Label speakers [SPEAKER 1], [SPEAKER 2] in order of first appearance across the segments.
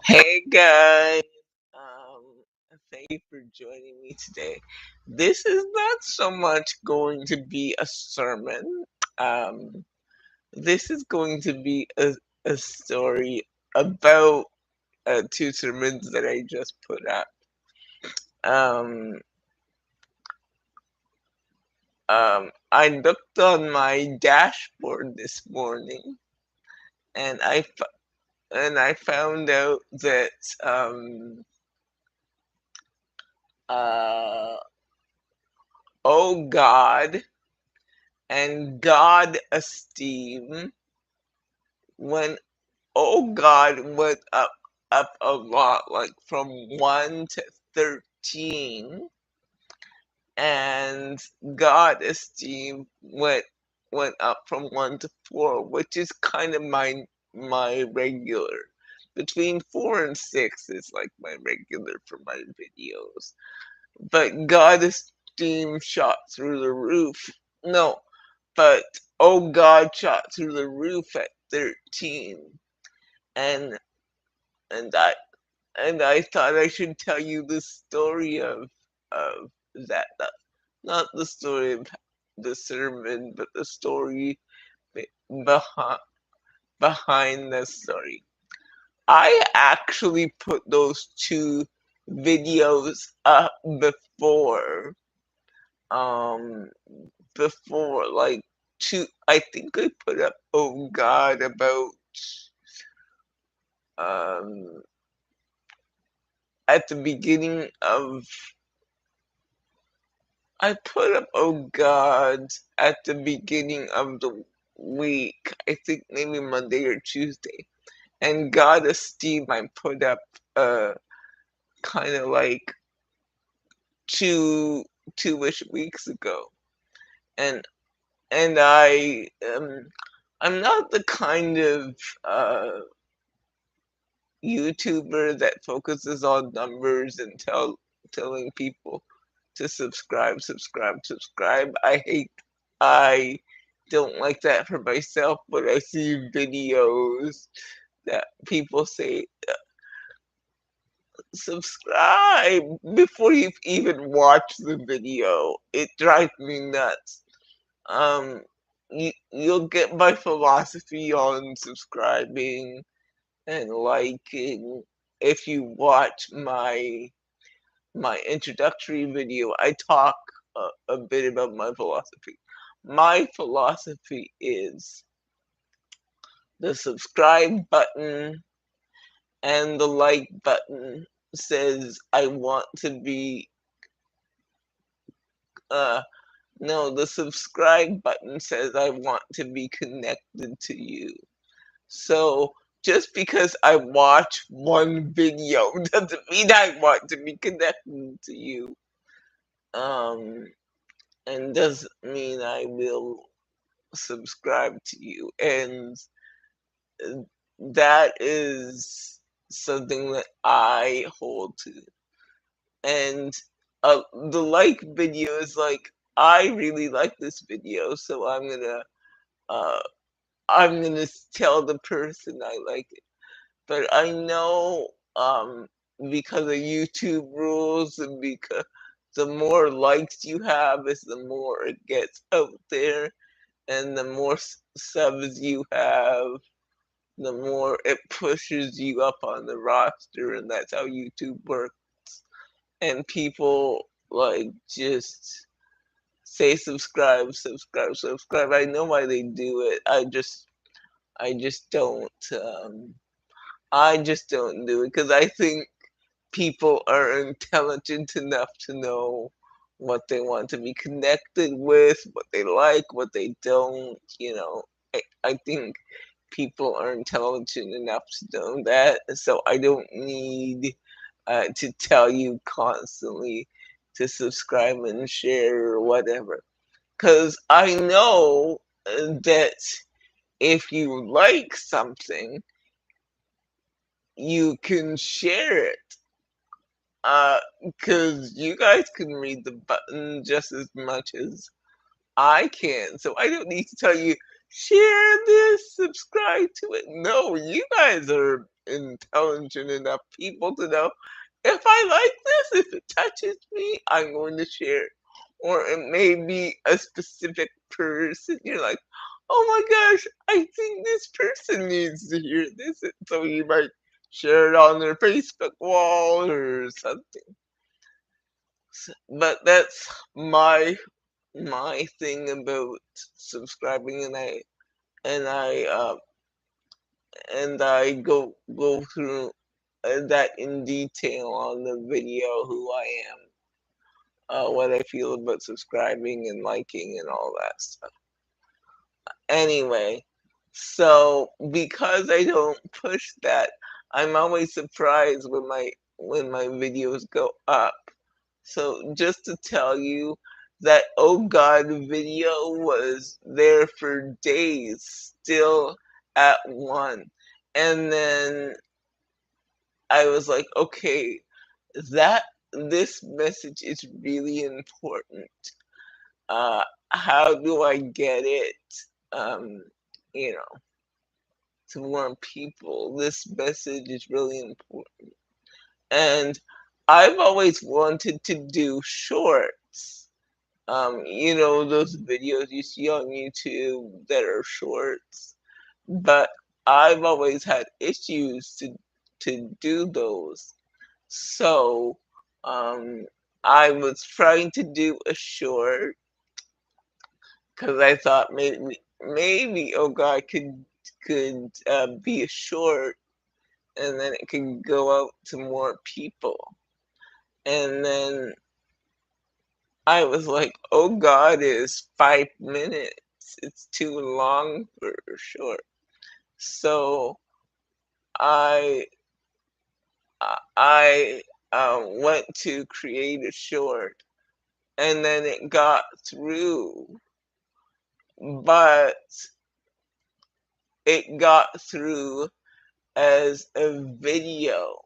[SPEAKER 1] Hey guys, thank you for joining me today. This is not so much going to be a sermon. Um, this is going to be a story about two sermons that I just put up. Um, I looked on my dashboard this morning, and I found out that uh, oh God and God esteem when oh God went up a lot, like from 1 to 13, and God esteem went up from 1 to 4, which is kind of my regular. Between 4 and 6 is like my regular for my videos. But God esteem shot through the roof. No, but oh God shot through the roof at 13, and and I and I thought I should tell you the story of that, not the story of the sermon, but the story behind the story. I actually put those two videos up um before like two. I think I put up oh God about um at the beginning of I put up oh God at the beginning of the week. I think maybe Monday or Tuesday. And God esteem I put up kind of like two two-ish weeks ago. And and I'm not the kind of uh YouTuber that focuses on numbers and telling people to subscribe. I don't like that for myself, but I see videos that people say subscribe before you've even watched the video. It drives me nuts. Um, you'll get my philosophy on subscribing and liking if you watch my introductory video. I talk a bit about my philosophy. My philosophy is the subscribe button and the like button says I want to be uh no, the subscribe button says I want to be connected to you. So just because I watch one video doesn't mean I want to be connected to you. Um, and doesn't mean I will subscribe to you. And uh, that is something that I hold to. And the like video is like, I really like this video, so uh, I'm gonna tell the person I like it. But I know because of YouTube rules and because the more likes you have is the more it gets out there, and the more subs you have, the more it pushes you up on the roster, and that's how YouTube works. And people like just say subscribe. I know why they do it. I just don't. I just don't do it because I think people are intelligent enough to know what they want to be connected with, what they like, what they don't. I think people are intelligent enough to know that, so I don't need to tell you constantly to subscribe and share or whatever. Because I know that if you like something, you can share it. Because you guys can read the button just as much as I can. So I don't need to tell you share this, subscribe to it. No, you guys are intelligent enough people to know if I like this, if it touches me, I'm going to share it. Or it may be a specific person. You're like, oh my gosh, I think this person needs to hear this. And so you might share it on their Facebook wall or something. But that's my thing about subscribing, and I go through that in detail on the video, who I am, what I feel about subscribing and liking and all that stuff. Anyway, so because I don't push that, I'm always surprised when my videos go up. So just to tell you that Oh God video was there for days, still at 1. And then I was like, okay, that this message is really important. Uh, how do I get it? Um, you know, to more people. This message is really important. And I've always wanted to do shorts. You know, those videos you see on YouTube that are shorts. But I've always had issues to do those. So I was trying to do a short because I thought maybe Oh God could be a short, and then it could go out to more people. And then I was like, Oh God is 5 minutes. It's too long for a short. So I I went to create a short, and then it got through, but it got through as a video,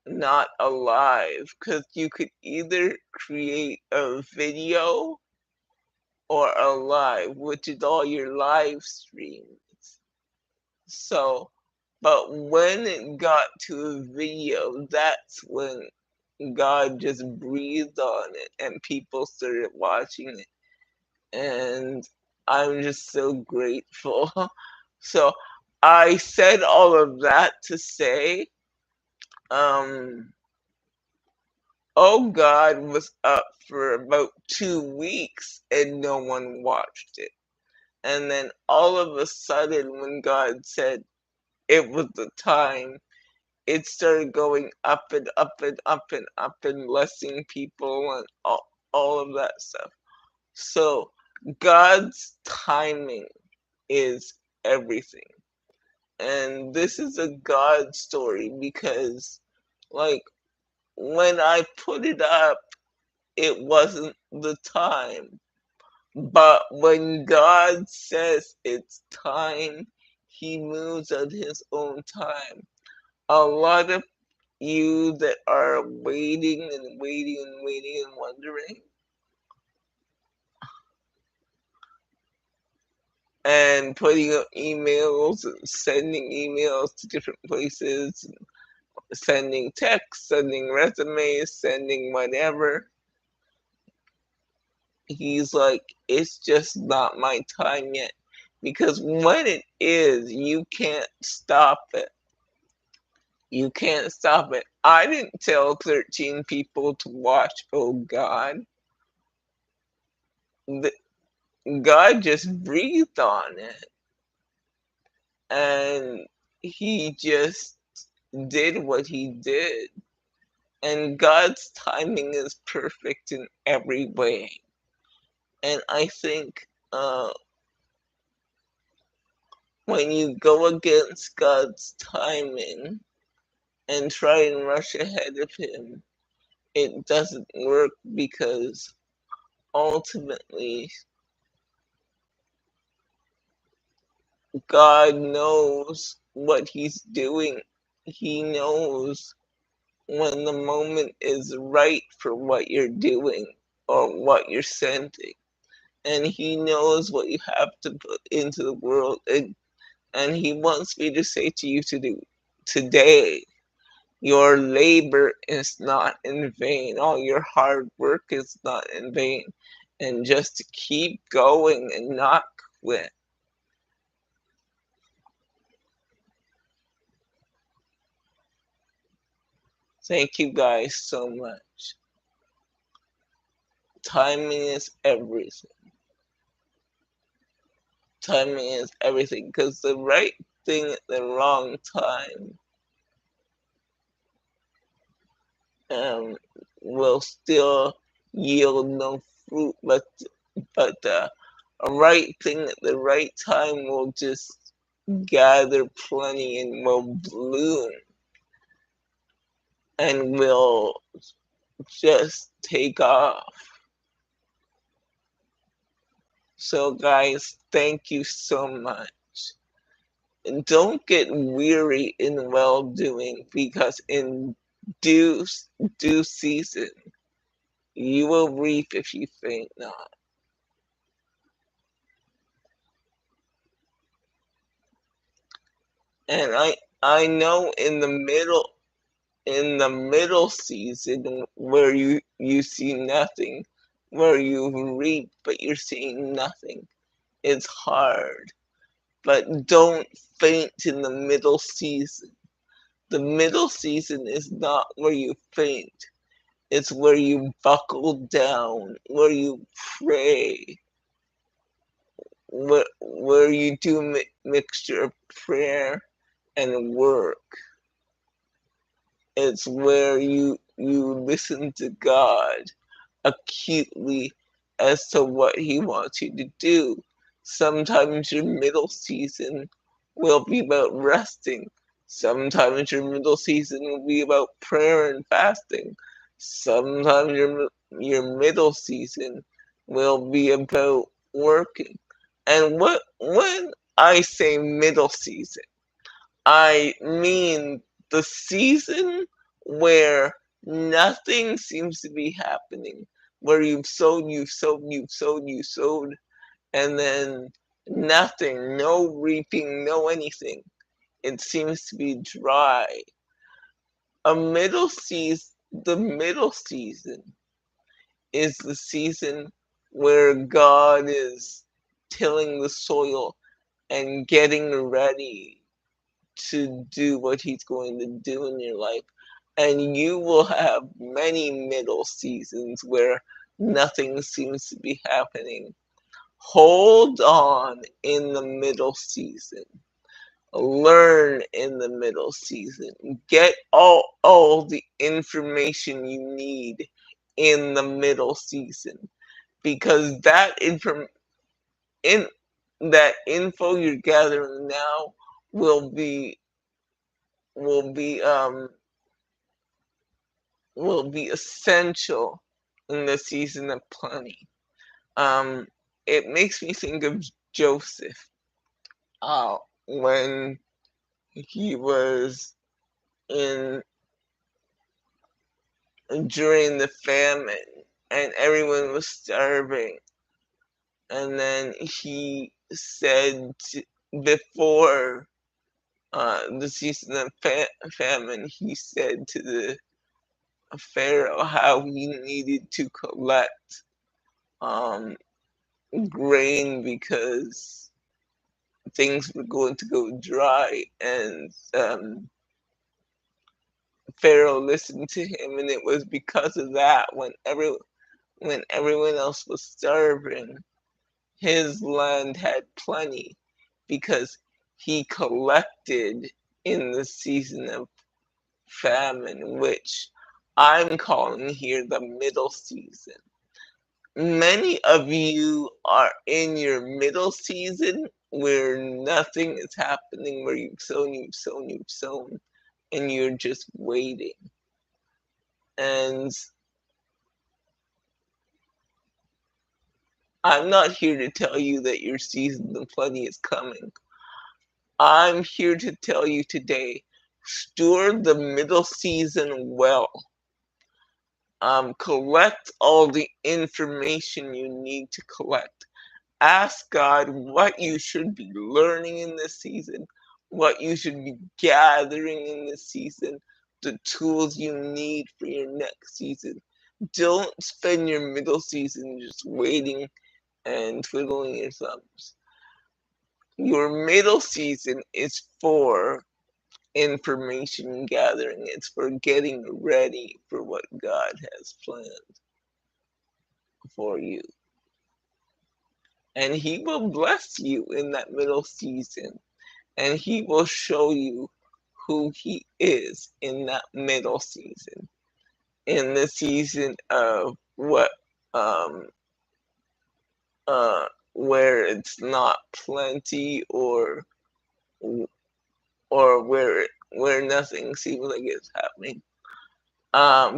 [SPEAKER 1] not a live, because you could either create a video or a live, which is all your live streams. So, but when it got to a video, that's when God just breathed on it and people started watching it. And I'm just so grateful. So I said all of that to say, um, Oh God was up for about 2 weeks and no one watched it. And then all of a sudden, when God said it was the time, it started going up and up and up and up and blessing people and all of that stuff. So God's timing is everything. And this is a God story because, like, when I put it up, it wasn't the time. But when God says it's time, He moves at His own time. A lot of you that are waiting and waiting and waiting and wondering, and putting up emails, and sending emails to different places, sending texts, sending resumes, sending whatever. He's like, it's just not my time yet. Because when it is, you can't stop it. You can't stop it. I didn't tell 13 people to watch Oh God. God just breathed on it. And He just did what He did. And God's timing is perfect in every way. And I think when you go against God's timing and try and rush ahead of Him, it doesn't work, because ultimately God knows what He's doing. He knows when the moment is right for what you're doing or what you're sending. and He knows what you have to put into the world, and He wants me to say to you today, your labor is not in vain. All your hard work is not in vain. And just to keep going and not quit. Thank you guys so much. Timing is everything. Timing is everything, because the right thing at the wrong time um, will still yield no fruit, but a right thing at the right time will just gather plenty and will bloom and will just take off. So guys, thank you so much. And don't get weary in well doing, because in due due season you will reap if you faint not. And I know in the middle season where you see nothing, where you reap but you're seeing nothing, it's hard. But don't faint in the middle season. The middle season is not where you faint. It's where you buckle down, where you pray, where you do mixture of prayer and work. It's where you listen to God acutely as to what He wants you to do. Sometimes your middle season will be about resting. Sometimes your middle season will be about prayer and fasting. Sometimes your middle season will be about working. And when I say middle season, I mean the season where nothing seems to be happening, where you've sowed, and then nothing, no reaping, no anything. It seems to be dry. The middle season is the season where God is tilling the soil and getting ready to do what He's going to do in your life. And you will have many middle seasons where nothing seems to be happening. Hold on in the middle season. Learn in the middle season. Get all the information you need in the middle season. Because in that info you're gathering now will be will be um will be essential in the season of plenty. Um, it makes me think of Joseph, when he was in during the famine and everyone was starving, and then he said before the season of famine, he said to the Pharaoh how he needed to collect um, grain because things were going to go dry, and Pharaoh listened to him, and it was because of that when everyone else was starving, his land had plenty because he collected in the season of famine, which I'm calling here the middle season. Many of you are in your middle season where nothing is happening, where you've sown, and you're just waiting. And I'm not here to tell you that your season of plenty is coming. I'm here to tell you today, steward the middle season well. Collect all the information you need to collect. Ask God what you should be learning in this season, what you should be gathering in this season, the tools you need for your next season. Don't spend your middle season just waiting and twiddling your thumbs. Your middle season is for information gathering, it's for getting ready for what God has planned for you. And He will bless you in that middle season, and He will show you who He is in that middle season, in the season of what uh where it's not plenty, or where nothing seems like it's happening.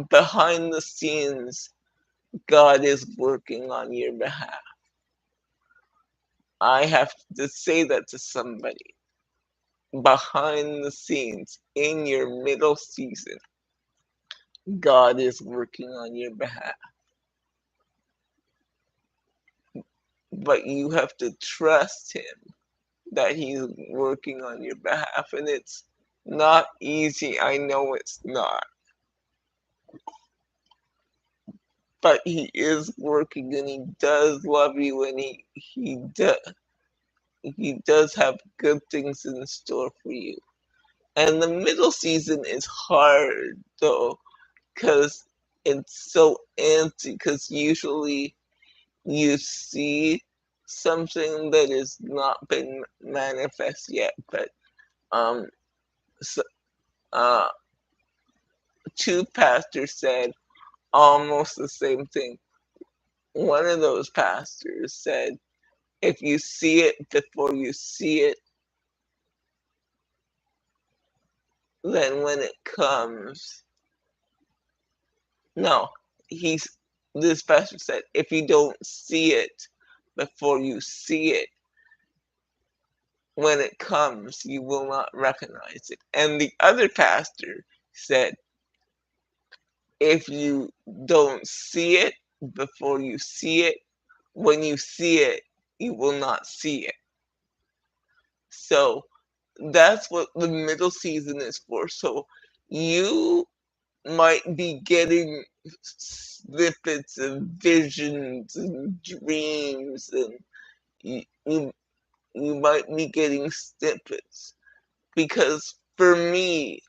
[SPEAKER 1] Behind the scenes, God is working on your behalf. I have to say that to somebody. Behind the scenes, in your middle season, God is working on your behalf. But you have to trust Him that He's working on your behalf. And it's not easy. I know it's not. But He is working, and He does love you, and He does have good things in store for you. And the middle season is hard though, because it's so empty, because usually you see something that has not been manifest yet. But um so, uh two pastors said almost the same thing. One of those pastors said, if you see it before you see it, then when it comes, no, he's this pastor said, if you don't see it before you see it, when it comes, you will not recognize it. And the other pastor said, if you don't see it before you see it, when you see it, you will not see it. So that's what the middle season is for. So you might be getting snippets of visions and dreams, and you, you might be getting snippets. Because for me,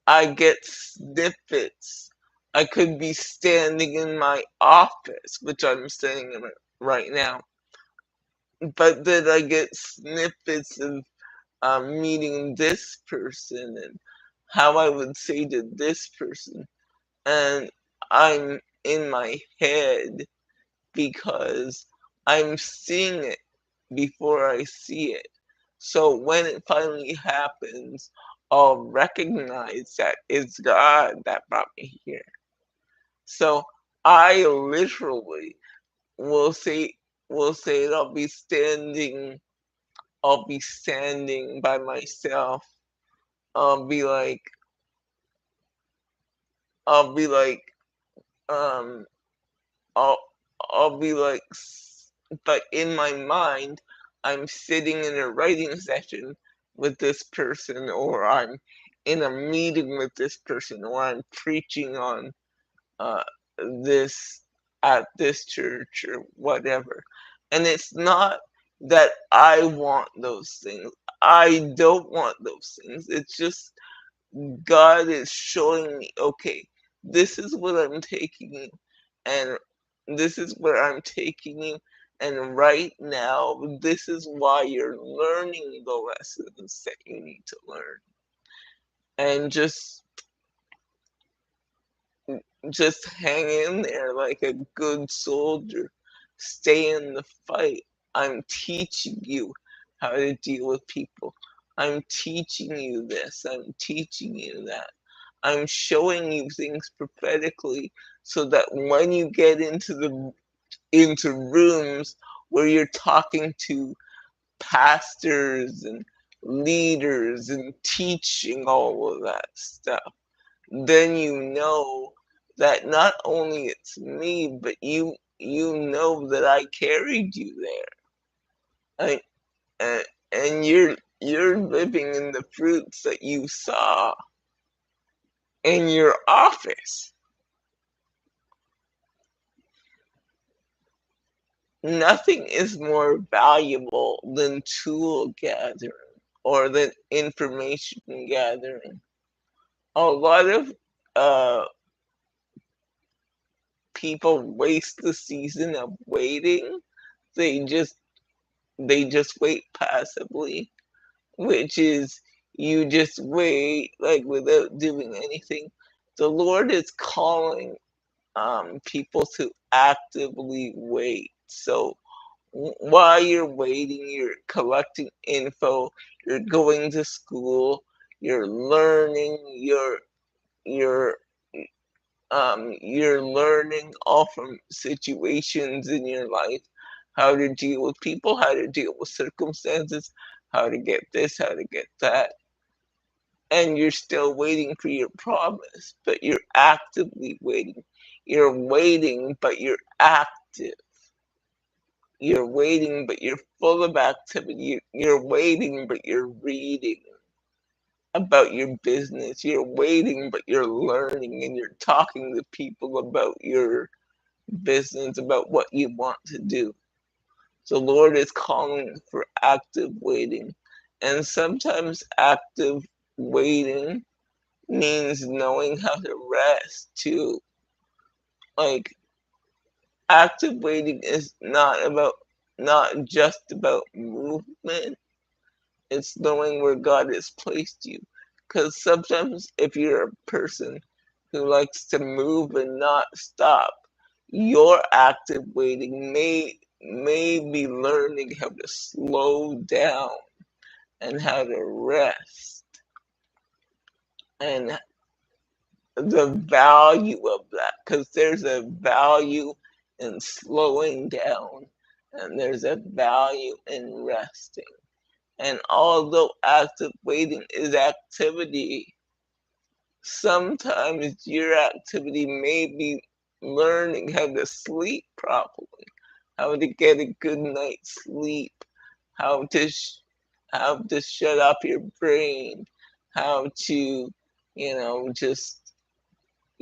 [SPEAKER 1] I get snippets. I could be standing in my office, which I'm standing in right now, but then I get snippets of meeting this person and how I would say to this person, and I'm in my head because I'm seeing it before I see it. So when it finally happens, I'll recognize that it's God that brought me here. So I literally will say I'll be standing by myself. I'll be like I'll be like um I'll I'll be like but in my mind I'm sitting in a writing session with this person, or I'm in a meeting with this person, or I'm preaching on uh this at this church or whatever. And it's not that I want those things. I don't want those things. It's just God is showing me, okay, this is what I'm taking you, and this is where I'm taking you, and right now, this is why you're learning the lessons that you need to learn. And just hang in there like a good soldier. Stay in the fight. I'm teaching you how to deal with people. I'm teaching you this. I'm teaching you that. I'm showing you things prophetically so that when you get into rooms where you're talking to pastors and leaders and teaching all of that stuff, then you know that not only it's me, but you know that I carried you there. And you're living in the fruits that you saw in your office. Nothing is more valuable than tool gathering or than information gathering. A lot of uh, people waste the season of waiting. They just they just wait passively, which is you just wait like without doing anything. The Lord is calling people to actively wait. So while you're waiting, you're collecting info, you're going to school, you're learning, you're you're learning all from situations in your life, how to deal with people, how to deal with circumstances, how to get this, how to get that. And you're still waiting for your promise, but you're actively waiting. You're waiting, but you're active. You're waiting, but you're full of activity. You're waiting, but you're reading about your business. You're waiting, but you're learning and you're talking to people about your business, about what you want to do. So, Lord is calling for active waiting. And sometimes active waiting means knowing how to rest too. Like, active waiting is not just about movement, it's knowing where God has placed you. Because sometimes if you're a person who likes to move and not stop, your active waiting may be learning how to slow down and how to rest, and the value of that, because there's a value in slowing down and there's a value in resting. And although active waiting is activity, sometimes your activity may be learning how to sleep properly, how to get a good night's sleep, how to how to shut up your brain, how to,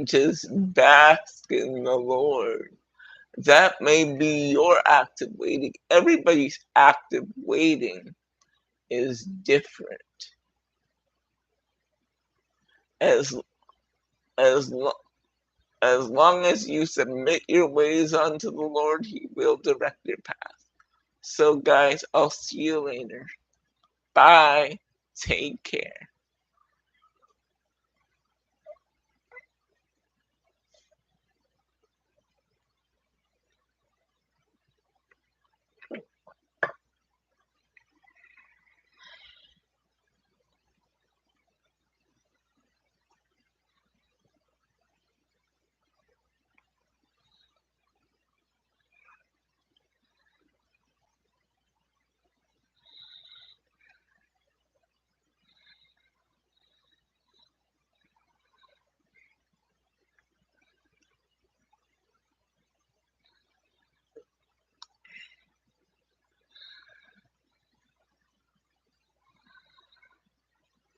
[SPEAKER 1] just bask in the Lord. That may be your active waiting. Everybody's active waiting is different. As as as long as you submit your ways unto the Lord, He will direct your path. So, guys, I'll see you later. Bye. Take care.